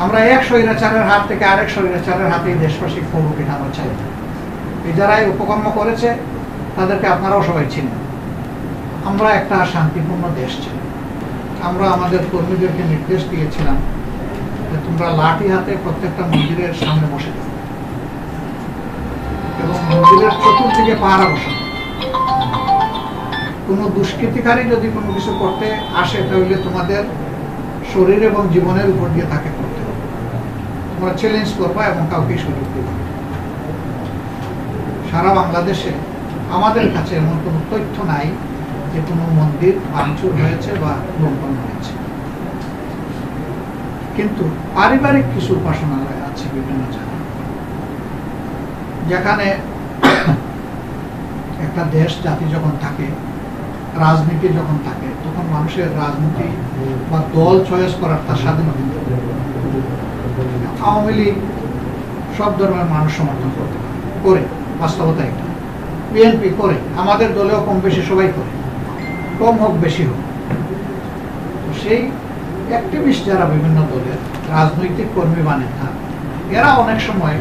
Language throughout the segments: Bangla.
আমরা এক স্বৈরাচারের হাত থেকে আরেক স্বৈরাচারের হাতে দেশবাসী করুক, এটা আমরা চাই না। এই যারা এই উপকর্ম করেছে তাদেরকে আপনারাও সবাই চিনেন। আমরা একটা শান্তিপূর্ণ দেশ চাই। আমরা আমাদের কর্মীদেরকে নির্দেশ দিয়েছিলাম যে তোমরা লাঠি হাতে প্রত্যেকটা মন্দিরের সামনে বসে থাকো এবং মন্দিরের চতুর্দিকে পাহারা বসানো। কোনো দুষ্কৃতিকারী যদি কোনো কিছু করতে আসে তাহলে তোমাদের শরীর এবং জীবনের উপর দিয়ে তাকে করতে হবে। তোমরা চ্যালেঞ্জ করবা এবং কাউকে সুযোগ দেবে। সারা বাংলাদেশে আমাদের কাছে এমন কোনো তথ্য নাই যে কোনো মন্দির ভাঙচুর হয়েছে বা লঙ্ঘন হয়েছে, কিন্তু পারিবারিক কিছু উপাসনালয় আছে বিভিন্ন জায়গায়, যেখানে একটা দেশ জাতি যখন থাকে, রাজনীতি যখন থাকে, তখন মানুষের রাজনীতি বা দল চয়েস করার তার স্বাধীনতা। আওয়ামী লীগ সব ধর্মের মানুষ সমর্থন করতে করে, বাস্তবতা এটা। বিএনপি করে, আমাদের দলেও কম বেশি সবাই করে, কম হোক বেশি হোক। তো সেই অ্যাক্টিভিস্ট যারা বিভিন্ন দলের রাজনৈতিক কর্মী বা নেতা, এরা অনেক সময়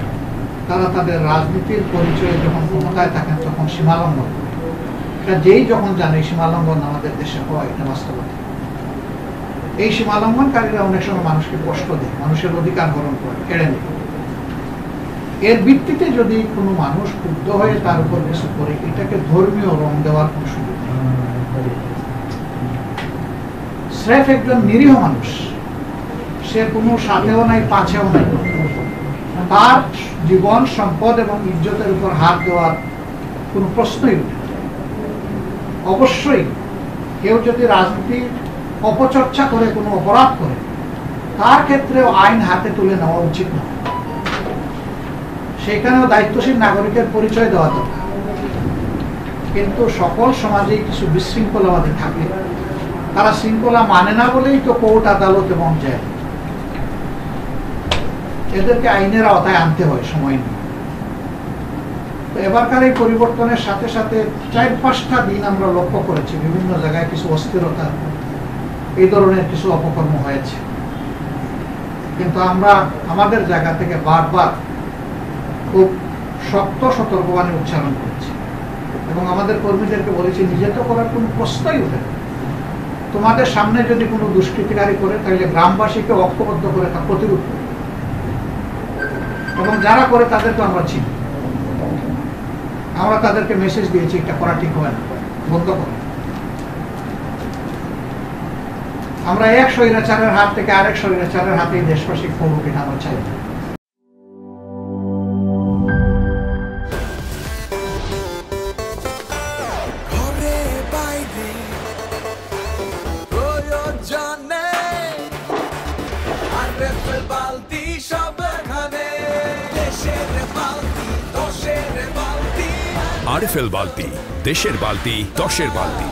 তারা তাদের রাজনীতির পরিচয়ে যখন ক্ষমতায় থাকেন তখন সীমালঙ্ঘন করে। এটা যেই যখন জানে সীমালঙ্ঘন আমাদের দেশে হয়, এটা বাস্তবতা। এই সীমালঙ্ঘনকারীরা অনেক সময় মানুষকে কষ্ট দেয়, মানুষের অধিকার হরণ করে, কেড়ে নেয়। এর ভিত্তিতে যদি কোনো মানুষ ক্ষুব্ধ হয়ে তার উপর কিছু করে, এটাকে ধর্মীয় রং দেওয়ার কোনো সুযোগ নেই। স্রেফ একজন নিরীহ মানুষ, সে কোনো সাথেও নাই পাছেও নাই, তার জীবন সম্পদ এবং ইজ্জতের উপর হাত দেওয়ার কোনো প্রশ্নই উঠে। অবশ্যই কেউ যদি রাজনীতি অপচর্চা করে কোনো অপরাধ করে, তার ক্ষেত্রেও আইন হাতে তুলে নেওয়া উচিত নয়। সেখানেও দায়িত্বশীল নাগরিকের পরিচয় দেওয়া দরকার। কিন্তু সকল সমাজেই কিছু বিশৃঙ্খলাবাদী থাকে, তারা শৃঙ্খলা মানে না বলেই তো কোর্ট, আদালত এবং জেল। এদেরকে আইনের আওতায় আনতে হয়, সময় নেই। তো এবারকার এই পরিবর্তনের সাথে সাথে 4-5টা দিন আমরা লক্ষ্য করেছি বিভিন্ন জায়গায় কিছু অস্থিরতা, এই ধরনের কিছু অপকর্ম হয়েছে। কিন্তু আমরা আমাদের জায়গা থেকে বারবার খুব শক্ত সতর্কবাণী উচ্চারণ করেছি এবং আমাদের কর্মীদেরকে বলেছি, নিজে তো করার কোনো প্রশ্নই ওঠে না। তোমাদের সামনে যদি কোনো দুষ্কৃতিকারী করে, তাহলে গ্রামবাসীকে ঐক্যবদ্ধ করে তা প্রতিরোধ করে, এবং যারা করে তাদেরকে আমরা চিনি। আমরা তাদেরকে মেসেজ দিয়েছি, এটা করা ঠিক হয় না, বন্ধ করে। আমরা এক স্বৈরাচারের হাত থেকে আরেক স্বৈরাচারের হাতে দেশবাসী করুক, এটা আমরা চাই না। আরএফএল বালতি, দেশের বালতি, দশের বালতি।